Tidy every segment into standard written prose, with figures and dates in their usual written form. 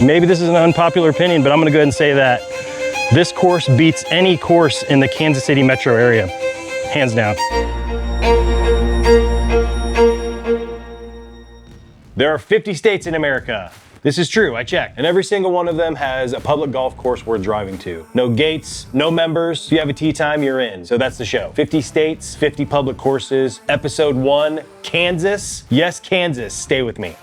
Maybe this is an unpopular opinion, but I'm gonna go ahead and say that this course beats any course in the Kansas City metro area, hands down. There are 50 states in America. This is true, I checked. And every single one of them has a public golf course worth driving to. No gates, no members. If you have a tee time, you're in. So that's the show. 50 states, 50 public courses. Episode 1, Kansas. Yes, Kansas, stay with me.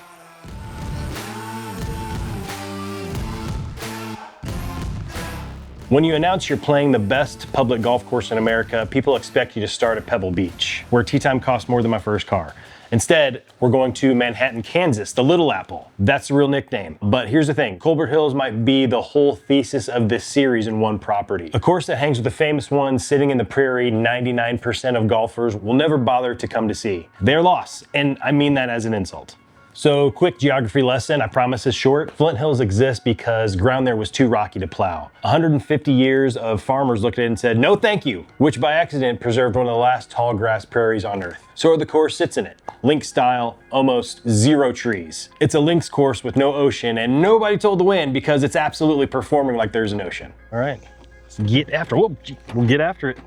When you announce you're playing the best public golf course in America, people expect you to start at Pebble Beach, where tee time costs more than my first car. Instead, we're going to Manhattan, Kansas, the Little Apple. That's the real nickname. But here's the thing, Colbert Hills might be the whole thesis of this series in one property. A course that hangs with the famous ones sitting in the prairie 99% of golfers will never bother to come to see. They're lost, and I mean that as an insult. So, quick geography lesson, I promise it's short. Flint Hills exists because ground there was too rocky to plow. 150 years of farmers looked at it and said, no thank you, which by accident preserved one of the last tall grass prairies on earth. So the course sits in it. Links style, almost zero trees. It's a links course with no ocean, and nobody told the wind because it's absolutely performing like there's an ocean. All right, let's get after it. We'll get after it.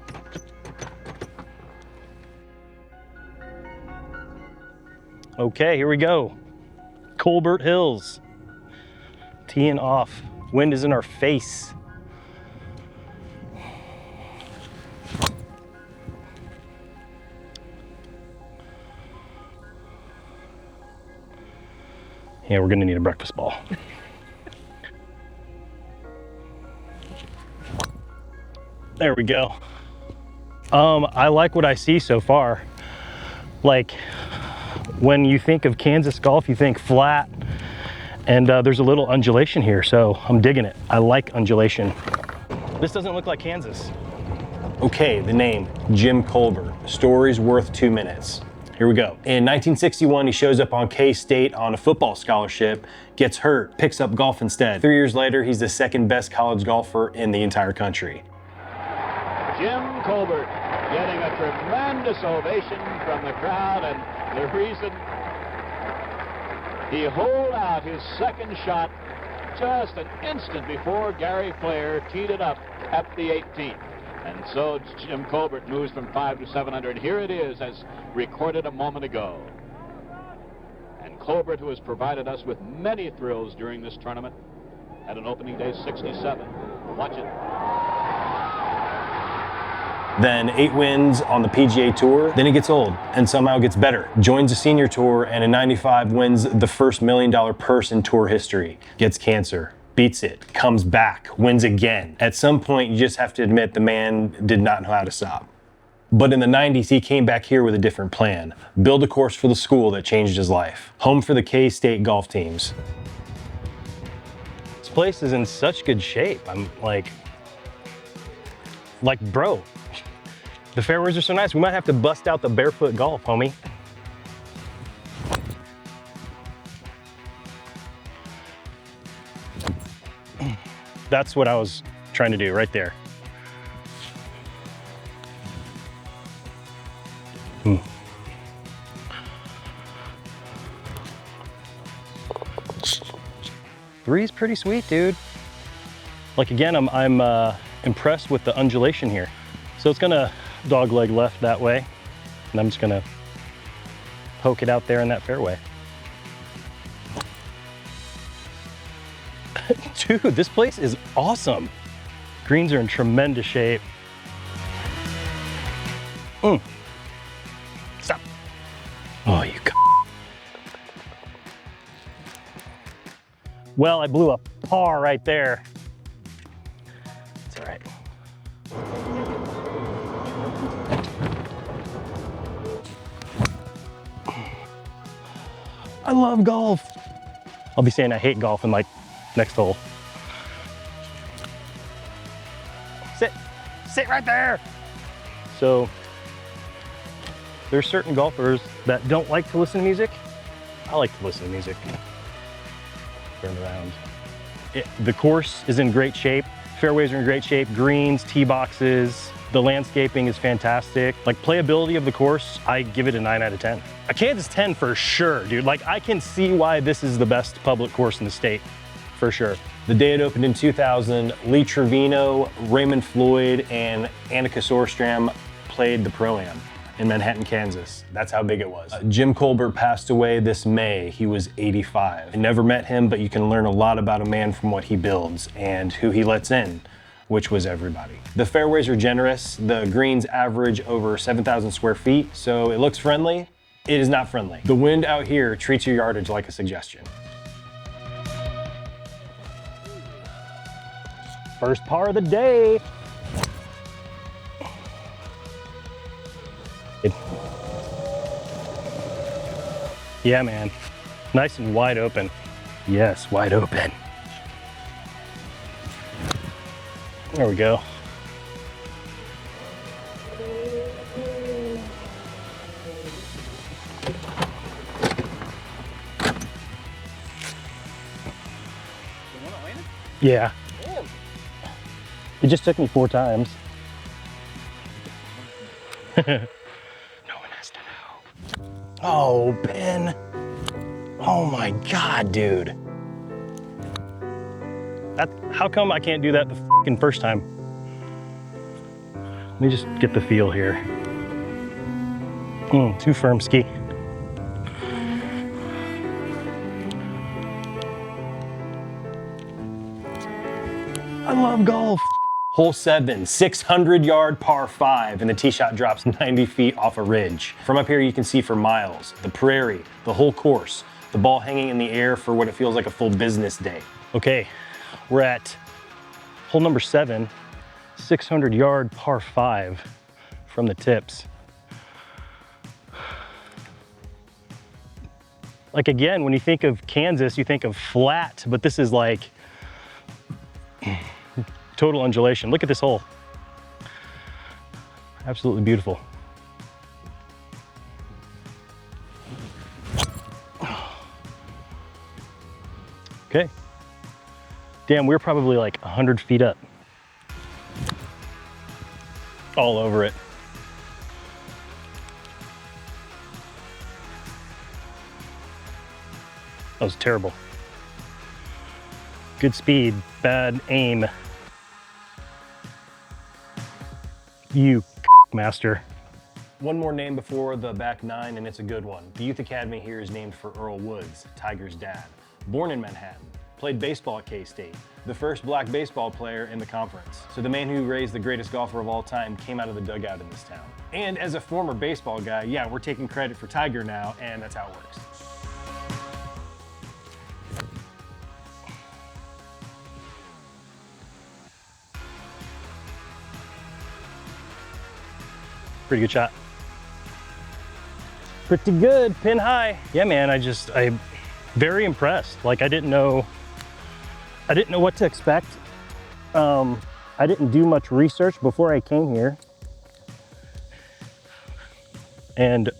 Okay, here we go. Colbert Hills. Teeing off. Wind is in our face. Yeah, we're gonna need a breakfast ball. There we go. I like what I see so far. Like, when you think of Kansas golf, you think flat, and there's a little undulation here, so I'm digging it. I like undulation. This doesn't look like Kansas. Okay, the name, Jim Colbert. Story's worth 2 minutes. Here we go. In 1961, he shows up on K-State on a football scholarship, gets hurt, picks up golf instead. 3 years later, he's the second best college golfer in the entire country. Jim Colbert getting a tremendous ovation from the crowd, and the reason he holed out his second shot just an instant before Gary Player teed it up at the 18th. And so Jim Colbert moves from 5 to 7 under, and here it is as recorded a moment ago. And Colbert, who has provided us with many thrills during this tournament, had an opening day 67. Watch it. Then 8 wins on the PGA Tour. Then he gets old and somehow gets better. Joins the senior tour, and in '95 wins the first $1 million purse in tour history. Gets cancer, beats it, comes back, wins again. At some point, you just have to admit the man did not know how to stop. But in the 90s, he came back here with a different plan. Build a course for the school that changed his life. Home for the K-State golf teams. This place is in such good shape. I'm like, bro, the fairways are so nice. We might have to bust out the barefoot golf, homie. That's what I was trying to do right there. Three's pretty sweet, dude. Like, again, I'm impressed with the undulation here. So it's gonna dog leg left that way, and I'm just gonna poke it out there in that fairway. Dude, this place is awesome. Greens are in tremendous shape. Stop. Oh, you Well, I blew a par right there. It's all right. I love golf. I'll be saying I hate golf in like next hole. Sit right there. So there's certain golfers that don't like to listen to music. I like to listen to music. Turn around. The course is in great shape. Fairways are in great shape. Greens, tee boxes. The landscaping is fantastic. Like, playability of the course, I give it a 9 out of 10. A Kansas 10 for sure, dude. Like, I can see why this is the best public course in the state for sure. The day it opened in 2000, Lee Trevino, Raymond Floyd, and Annika Sorstrom played the Pro-Am in Manhattan, Kansas. That's how big it was. Jim Colbert passed away this May. He was 85. I never met him, but you can learn a lot about a man from what he builds and who he lets in, which was everybody. The fairways are generous. The greens average over 7,000 square feet, so it looks friendly. It is not friendly. The wind out here treats your yardage like a suggestion. First par of the day. Yeah, man. Nice and wide open. Yes, wide open. There we go. Yeah. Damn. It just took me 4 times. No one has to know. Oh, Ben. Oh my God, dude. How come I can't do that the fucking first time? Let me just get the feel here. Too firm ski. I love golf. Hole 7, 600-yard par 5, and the tee shot drops 90 feet off a ridge. From up here, you can see for miles, the prairie, the whole course, the ball hanging in the air for what it feels like a full business day. Okay, we're at hole number 7, 600-yard par 5 from the tips. Like again, when you think of Kansas, you think of flat, but this is like total undulation. Look at this hole. Absolutely beautiful. Okay. Damn, we're probably like 100 feet up. All over it. That was terrible. Good speed, bad aim. You master. One more name before the back 9, and it's a good one. The Youth Academy here is named for Earl Woods, Tiger's dad. Born in Manhattan, played baseball at K-State, the first black baseball player in the conference. So the man who raised the greatest golfer of all time came out of the dugout in this town. And as a former baseball guy, yeah, we're taking credit for Tiger now, and that's how it works. Pretty good shot. Pretty good, pin high. Yeah, man, I'm very impressed. Like I didn't know what to expect. I didn't do much research before I came here. And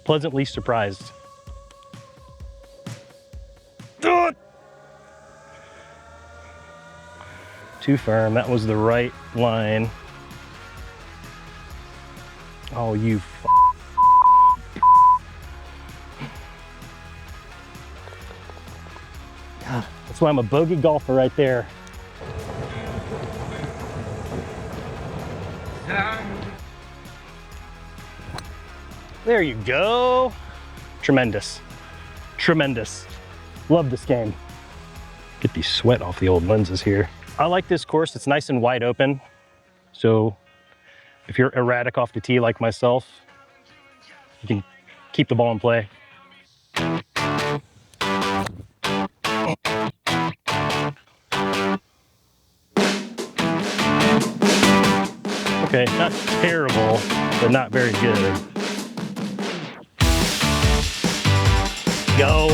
pleasantly surprised. Too firm, that was the right line. Oh, you God, that's why I'm a bogey golfer right there. There you go. Tremendous. Tremendous. Love this game. Get the sweat off the old lenses here. I like this course. It's nice and wide open. So if you're erratic off the tee like myself, you can keep the ball in play. Okay, not terrible, but not very good. Go.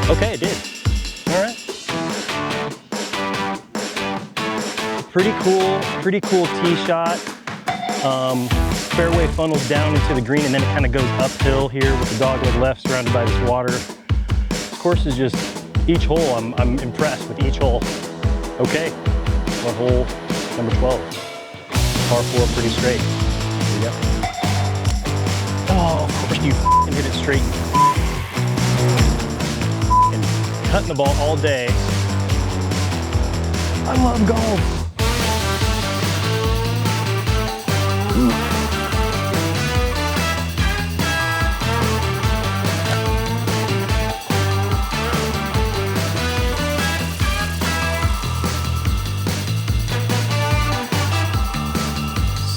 Okay, it did. All right. Pretty cool tee shot. Fairway funnels down into the green and then it kind of goes uphill here with the dogleg left surrounded by this water. This course is just, each hole, I'm impressed with each hole. Okay, on hole number 12. Par 4 pretty straight. There you go. Oh, of course you hit it straight and putting the ball all day. I love golf.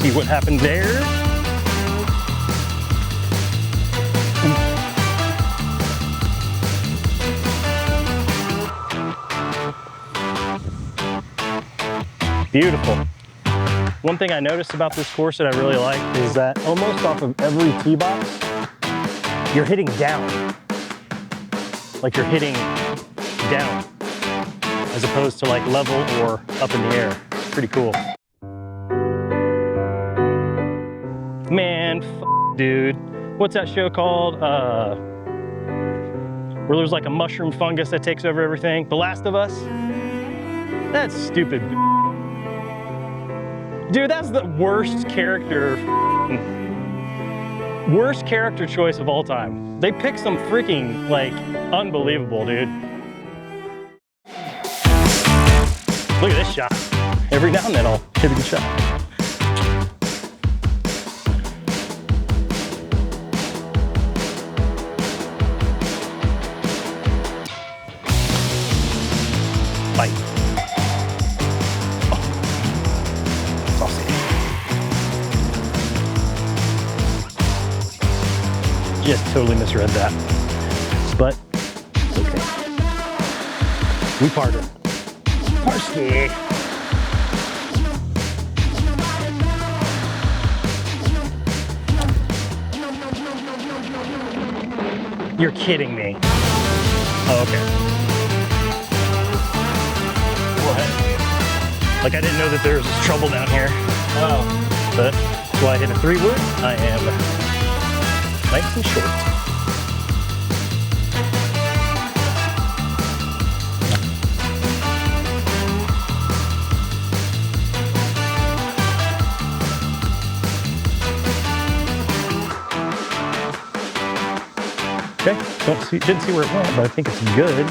See what happened there? Beautiful. One thing I noticed about this course that I really like is that almost off of every tee box, you're hitting down. Like you're hitting down, as opposed to like level or up in the air. Pretty cool. Man, dude. What's that show called? Where there's like a mushroom fungus that takes over everything. The Last of Us? That's stupid. Dude, that's the worst character choice of all time. They pick some freaking, like, unbelievable, dude. Look at this shot. Every now and then I'll hit a good shot. Bite. Just totally misread that, but it's okay. We parted. Parski. You're kidding me. Oh, okay. What? Like I didn't know that there was trouble down here. Oh. But that's why I hit a 3-wood. I am nice and short. Okay, didn't see where it went, but I think it's good.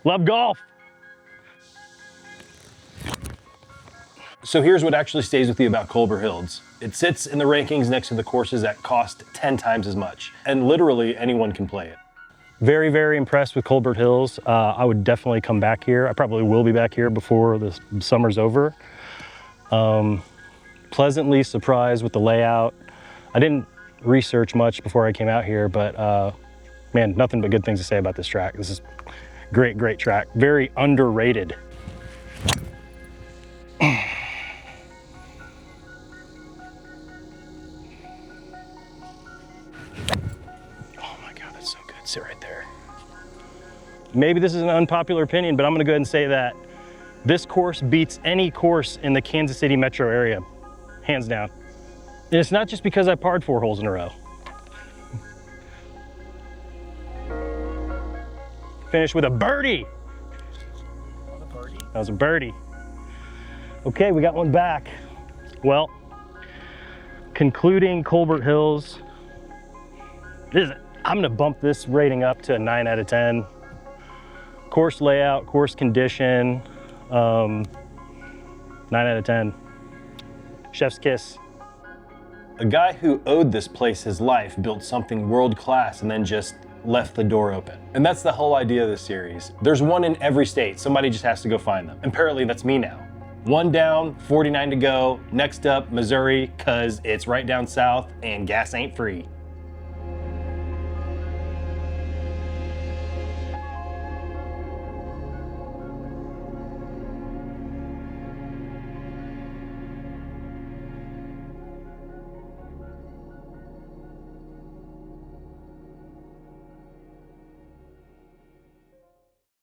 Love golf. So here's what actually stays with you about Colbert Hills. It sits in the rankings next to the courses that cost 10 times as much, and literally anyone can play it. Very, very impressed with Colbert Hills. I would definitely come back here. I probably will be back here before the summer's over. Pleasantly surprised with the layout. I didn't research much before I came out here, but man, nothing but good things to say about this track. This is great, great track. Very underrated. Sit right there. Maybe this is an unpopular opinion, but I'm gonna go ahead and say that this course beats any course in the Kansas City metro area, hands down. And it's not just because I parred 4 holes in a row. Finished with a birdie. That was a birdie. Okay, we got one back. Well, concluding Colbert Hills, I'm gonna bump this rating up to a 9 out of 10. Course layout, course condition, 9 out of 10. Chef's kiss. A guy who owed this place his life built something world-class and then just left the door open. And that's the whole idea of this series. There's one in every state. Somebody just has to go find them. Apparently that's me now. 1 down, 49 to go. Next up, Missouri, cause it's right down south and gas ain't free.